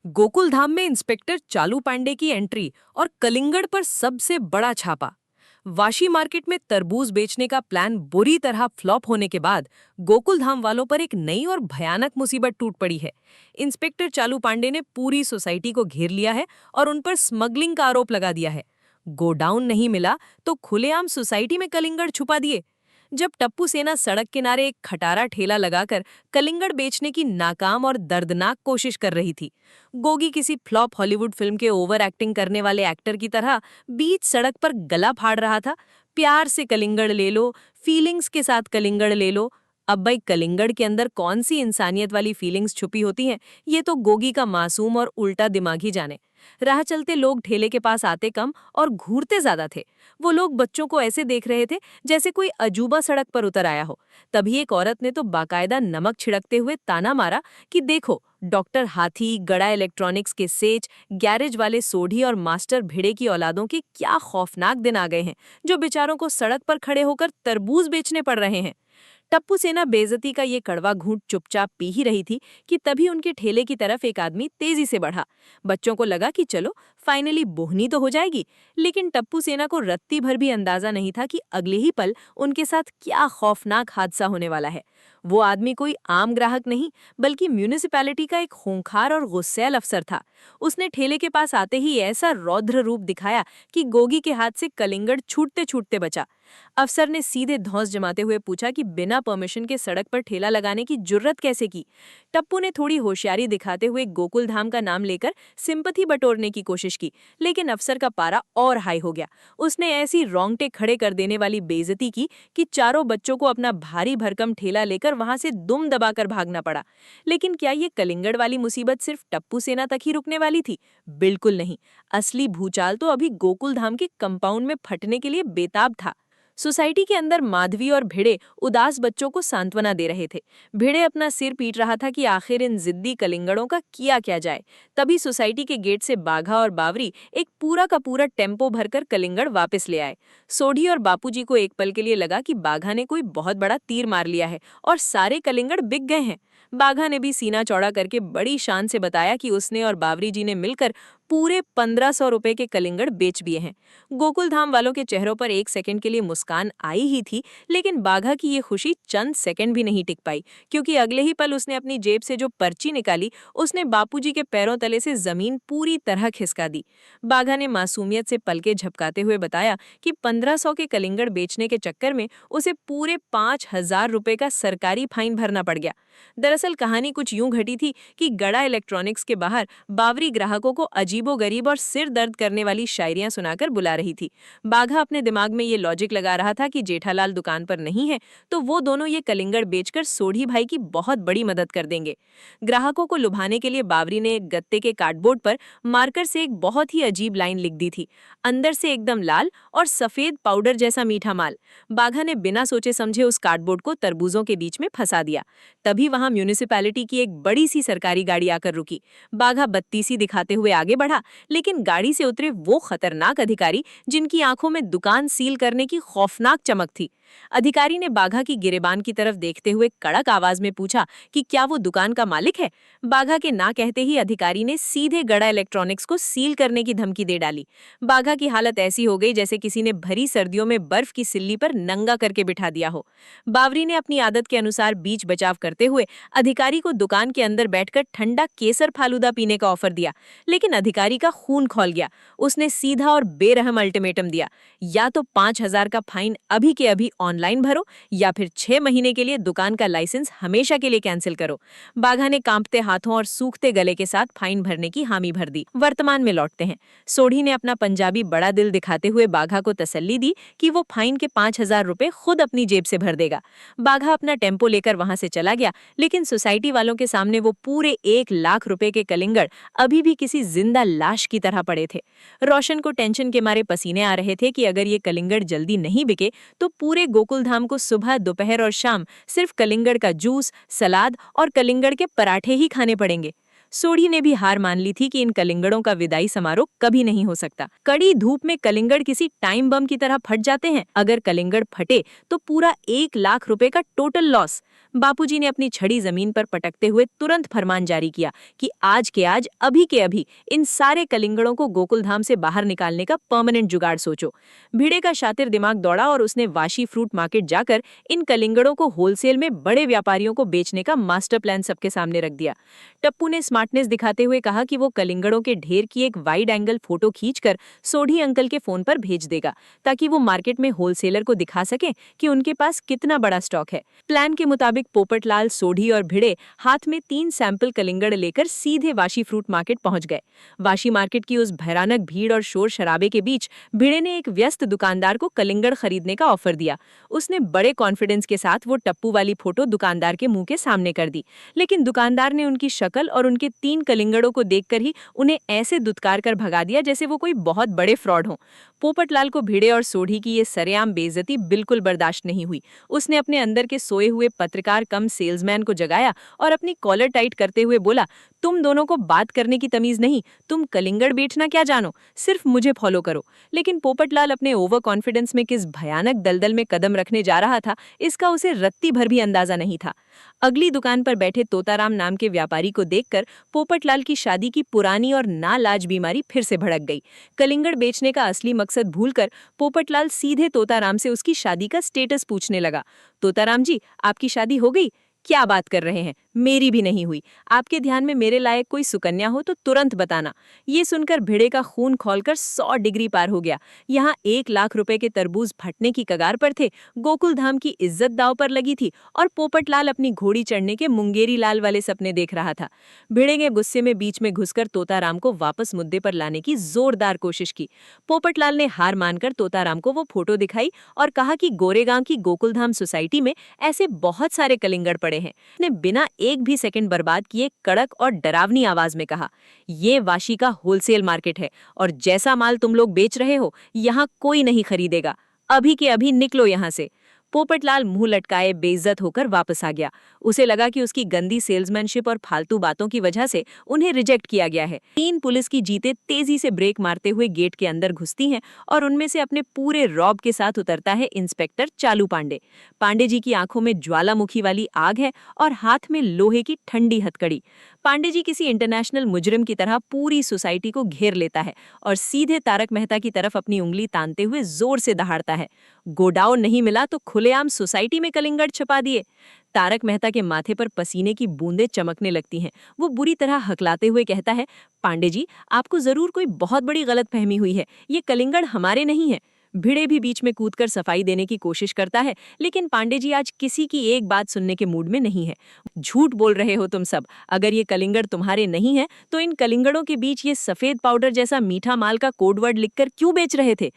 गोकुल धाम में इंस्पेक्टर चालू पांडे की एंट्री और कलिंगड़ पर सबसे बड़ा छापा। वाशी मार्केट में तरबूज बेचने का प्लान बुरी तरह फ्लॉप होने के बाद गोकुल धाम वालों पर एक नई और भयानक मुसीबत टूट पड़ी है। इंस्पेक्टर चालू पांडे ने पूरी सोसाइटी को घेर लिया है और उन पर स्मगलिंग का आरोप लगा दिया है। गोडाउन नहीं मिला तो खुलेआम सोसाइटी में कलिंगड़ छुपा दिए। जब टप्पू सेना सड़क किनारे एक खटारा ठेला लगाकर कलिंगड़ बेचने की नाकाम और दर्दनाक कोशिश कर रही थी, गोगी किसी फ्लॉप हॉलीवुड फिल्म के ओवर एक्टिंग करने वाले एक्टर की तरह बीच सड़क पर गला फाड़ रहा था। प्यार से कलिंगड़ ले लो, फीलिंग्स के साथ कलिंगड़ ले लो। अब भाई कलिंगड़ के अंदर कौन सी इंसानियत वाली फीलिंग्स छुपी होती हैं, ये तो गोगी का मासूम और उल्टा दिमाग ही जाने। राह चलते लोग ठेले के पास आते कम और घूरते ज्यादा थे। वो लोग बच्चों को ऐसे देख रहे थे जैसे कोई अजूबा सड़क पर उतर आया हो। तभी एक औरत ने तो बाकायदा नमक छिड़कते हुए ताना मारा कि देखो, डॉक्टर हाथी, गड़ा इलेक्ट्रॉनिक्स के सेठ, गैरेज वाले सोढ़ी और मास्टर भिड़े की औलादों के क्या खौफनाक दिन आ गए हैं, जो बेचारों को सड़क पर खड़े होकर तरबूज बेचने पड़ रहे हैं। टप्पू सेना बेइज्जती का ये कड़वा घूंट चुपचाप पी ही रही थी कि तभी उनके ठेले की तरफ एक आदमी तेजी से बढ़ा। बच्चों को लगा कि चलो फाइनली बोहनी तो हो जाएगी, लेकिन टप्पू सेना को रत्ती भर भी अंदाजा नहीं था कि अगले ही पल उनके साथ क्या खौफनाक हादसा होने वाला है। वो आदमी कोई आम ग्राहक नहीं, बल्कि म्यूनिसिपैलिटी का एक खूंखार और गुस्सैल अफसर था। उसने ठेले के पास आते ही ऐसा रौद्र रूप दिखाया कि गोगी के हाथ से कलिंगड़ छूटते छूटते बचा। अफसर ने सीधे धौंस जमाते हुए पूछा कि बिना परमिशन के सड़क पर ठेला लगाने की जुर्रत कैसे की। टप्पू ने थोड़ी होशियारी दिखाते हुए गोकुल धाम का नाम लेकर सिंपैथी बटोरने की कोशिश की, लेकिन अफसर का पारा और हाई हो गया। उसने ऐसी रोंगटे खड़े कर देने वाली बेइज्जती की कि चारों बच्चों को अपना भारी भरकम ठेला लेकर वहां से दुम दबाकर भागना पड़ा। लेकिन क्या ये कलिंगड़ वाली मुसीबत सिर्फ टप्पू सेना तक ही रुकने वाली थी? बिल्कुल नहीं। असली भूचाल तो अभी गोकुल धाम के कंपाउंड में फटने के लिए बेताब था। सोसाइटी के अंदर माधवी और भिड़े उदास बच्चों को सांत्वना दे रहे थे। भिड़े अपना सिर पीट रहा था कि आखिर इन जिद्दी कलिंगड़ों का किया क्या जाए। तभी सोसाइटी के गेट से बाघा और बावरी एक पूरा का पूरा टेम्पो भरकर कलिंगड़ वापस ले आए। सोढ़ी और बापूजी को एक पल के लिए लगा कि बाघा ने कोई बहुत बड़ा तीर मार लिया है और सारे कलिंगड़ बिक गए हैं। बाघा ने भी सीना चौड़ा करके बड़ी शान से बताया कि उसने और बावरी जी ने मिलकर पूरे 1500 रुपए के कलिंगड़ बेच दिए हैं। गोकुल धाम वालों के चेहरों पर एक सेकंड के लिए मुस्कान आई ही थी, लेकिन बाघा की ये खुशी चंद सेकंड भी नहीं टिक पाई, क्योंकि अगले ही पल उसने अपनी जेब से जो पर्ची निकाली, उसने बापूजी के पैरों तले से जमीन पूरी तरह खिसका दी। बाघा ने मासूमियत से पलके झपकाते हुए बताया कि 1500 के कलिंगड़ बेचने के चक्कर में उसे पूरे 5000 रुपए का सरकारी फाइन भरना पड़ गया। दरअसल कहानी कुछ यूं घटी थी कि गड़ा इलेक्ट्रॉनिक्स के बाहर बावरी ग्राहकों को अजीबोगरीब और सिर दर्द करने वाली शायरियां सुनाकर बुला रही थी। बाघा अपने दिमाग में ये लॉजिक लगा रहा था कि जेठालाल दुकान पर नहीं है, तो वो दोनों ये कलिंगड़ बेचकर सोढ़ी भाई की बहुत बड़ी मदद कर देंगे। ग्राहकों को लुभाने के लिए बावरी ने एक गत्ते के कार्डबोर्ड पर मार्कर से एक बहुत ही अजीब लाइन लिख दी थी, अंदर से एकदम लाल और सफेद पाउडर जैसा मीठा माल। बाघा ने बिना सोचे समझे उस कार्डबोर्ड को तरबूजों के बीच में फंसा दिया। तभी वहां म्यूनिसिपैलिटी की एक बड़ी सी सरकारी गाड़ी आकर रुकी। बाघा बत्तीसी दिखाते हुए आगे बढ़ा, लेकिन गाड़ी से उतरे वो खतरनाक अधिकारी जिनकी आंखों में दुकान सील करने की खौफनाक चमक थी। अधिकारी ने बाघा की गिरेबान की तरफ देखते हुए कड़क आवाज में पूछा कि क्या वो दुकान का मालिक है। बाघा के ना कहते ही अधिकारी ने सीधे गड़ा इलेक्ट्रॉनिक्स को सील करने की धमकी दे डाली। बाघा की हालत ऐसी हो गई जैसे किसी ने भरी सर्दियों में बर्फ की सिल्ली पर नंगा करके बिठा दिया हो। बावरी ने अपनी आदत के अनुसार बीच बचाव करते हुए अधिकारी को दुकान के अंदर बैठकर ठंडा केसर फालूदा पीने का ऑफर दिया, लेकिन अधिकारी का खून खौल गया। उसने सीधा और बेरहम अल्टीमेटम दिया, या तो 5000 का फाइन अभी के अभी ऑनलाइन भरो, या फिर 6 महीने के लिए दुकान का लाइसेंस हमेशा के लिए कैंसिल करो। बाघा ने कांपते हाथों और सूखते गले के साथ फाइन भरने की हामी भर दी। वर्तमान में लौटते हैं। सोढ़ी ने अपना पंजाबी बड़ा दिल दिखाते हुए बाघा को तसल्ली दी कि वो फाइन के 5000 रुपए खुद अपनी जेब से भर देगा। बाघा अपना टेम्पो लेकर वहां से चला गया, लेकिन सोसाइटी वालों के सामने वो पूरे 1 लाख रुपए के कलिंगड़ अभी भी किसी जिंदा लाश की तरह पड़े थे। रोशन को टेंशन के मारे पसीने आ रहे थे कि अगर ये कलिंगड़ जल्दी नहीं बिके तो पूरे गोकुल धाम को सुबह, दोपहर और शाम सिर्फ कलिंगड़ का जूस, सलाद और कलिंगड़ के पराठे ही खाने पड़ेंगे। सोढ़ी ने भी हार मान ली थी कि इन कलिंगड़ों का विदाई समारोह कभी नहीं हो सकता। कड़ी धूप में कलिंगड़ किसी टाइम बम की तरह फट जाते हैं। अगर कलिंगड़ फटे तो पूरा 1 लाख रुपए का टोटल लॉस। बापूजी ने अपनी छड़ी जमीन पर पटकते हुए तुरंत फरमान जारी किया कि आज के आज, अभी के अभी इन सारे कलिंगड़ों को गोकुलधाम से बाहर निकालने का परमानेंट जुगाड़ सोचो। भिड़े का शातिर दिमाग दौड़ा और उसने वाशी फ्रूट मार्केट जाकर इन कलिंगड़ों को होलसेल में बड़े व्यापारियों को बेचने का मास्टर प्लान सबके सामने रख दिया। टप्पू ने स्मार्टनेस दिखाते हुए कहा कि वो कलिंगड़ों के ढेर की एक वाइड एंगल फोटो खींचकर सोढ़ी अंकल के फोन पर भेज देगा, ताकि वो मार्केट में होलसेलर को दिखा सके कि उनके पास कितना बड़ा स्टॉक है। प्लान के मुताबिक पोपटलाल, सोढ़ी और भिड़े हाथ में 3 सैंपल कलिंगड़ लेकर सीधे वाशी फ्रूट मार्केट पहुंच गए। वाशी मार्केट की उस भयानक भीड़ और शोर शराबे के बीच भिड़े ने एक व्यस्त दुकानदार को कलिंगड़ खरीदने का ऑफर दिया। उसने बड़े कॉन्फिडेंस के साथ वो टप्पू वाली फोटो दुकानदार के मुंह के सामने कर दी, लेकिन दुकानदार ने उनकी शक्ल और उनके 3 कलिंगड़ों को देखकर ही उन्हें ऐसे दुत्कार कर भगा दिया जैसे वो कोई बहुत बड़े फ्रॉड हों। पोपटलाल को भिड़े और सोढ़ी की ये सरेआम बेइज्जती बिल्कुल बर्दाश्त नहीं हुई। उसने अपने अंदर के सोए हुए पत्रकार कम सेल्समैन को जगाया और अपनी कॉलर टाइट करते हुए बोला, तुम दोनों को बात करने की तमीज नहीं, तुम कलिंगड़ बेचना क्या जानो, सिर्फ मुझे फॉलो करो। लेकिन पोपटलाल अपने ओवर कॉन्फिडेंस में किस भयानक दलदल में कदम रखने जा रहा था, इसका उसे रत्ती भर भी अंदाजा नहीं था। अगली दुकान पर बैठे तोताराम नाम के व्यापारी को देखकर पोपटलाल की शादी की पुरानी और नालाज बीमारी फिर से भड़क गई। कलिंगड़ बेचने का असली मकसद भूलकर पोपटलाल सीधे तोताराम से उसकी शादी का स्टेटस पूछने लगा। तोताराम जी, आपकी शादी हो गई? क्या बात कर रहे हैं, मेरी भी नहीं हुई। आपके ध्यान में मेरे लायक कोई सुकन्या हो तो तुरंत बताना। ये सुनकर भिड़े का खून खौलकर 100 डिग्री पार हो गया। यहाँ 1 लाख रुपए के तरबूज फटने की कगार पर थे, गोकुलधाम की इज्जत दांव पर लगी थी और पोपटलाल अपनी घोड़ी चढ़ने के मुंगेरी लाल वाले सपने देख रहा था। भिड़े के गुस्से में बीच में घुसकर तोताराम को वापस मुद्दे पर लाने की जोरदार कोशिश की। पोपटलाल ने हार मानकर तोताराम को वो फोटो दिखाई और कहा कि गोरेगांव की गोकुलधाम सोसाइटी में ऐसे बहुत सारे कलिंगड़ पड़े हैं। उसने बिना एक भी सेकंड बर्बाद किए कड़क और डरावनी आवाज में कहा, ये वाशी का होलसेल मार्केट है और जैसा माल तुम लोग बेच रहे हो यहाँ कोई नहीं खरीदेगा। अभी के अभी निकलो यहाँ से। पोपटलाल मुंह लटकाए बेइज्जत होकर वापस आ गया। उसे लगा कि उसकी गंदी सेल्समैनशिप और फालतू बातों की वजह से उन्हें रिजेक्ट किया गया है। 3 पुलिस की जीतें तेजी से ब्रेक मारते हुए गेट के अंदर घुसती हैं और उनमें से अपने पूरे रौब के साथ उतरता है इंस्पेक्टर चालू पांडे। पांडे जी की आंखों में ज्वालामुखी वाली आग है और हाथ में लोहे की ठंडी हथकड़ी। पांडे जी किसी इंटरनेशनल मुजरिम की तरह पूरी सोसाइटी को घेर लेता है और सीधे तारक मेहता की तरफ अपनी उंगली तानते हुए जोर से दहाड़ता है, गोडाउन नहीं मिला तो खुलेआम सोसाइटी में कलिंगड़ छुपा दिए। तारक मेहता के माथे पर पसीने की बूंदें चमकने लगती हैं। वो बुरी तरह हकलाते हुए कहता है, पांडे जी, आपको जरूर कोई बहुत बड़ी गलतफहमी हुई है, ये कलिंगड़ हमारे नहीं है। भिड़े भी बीच में कूदकर सफाई देने की कोशिश करता है, लेकिन पांडे जी आज किसी की एक बात सुनने के मूड में नहीं है। झूठ बोल रहे हो तुम सब। अगर ये कलिंगड़ तुम्हारे नहीं है तो इन कलिंगड़ों के बीच ये सफेद पाउडर जैसा मीठा माल का कोडवर्ड लिखकर क्यों बेच रहे थे?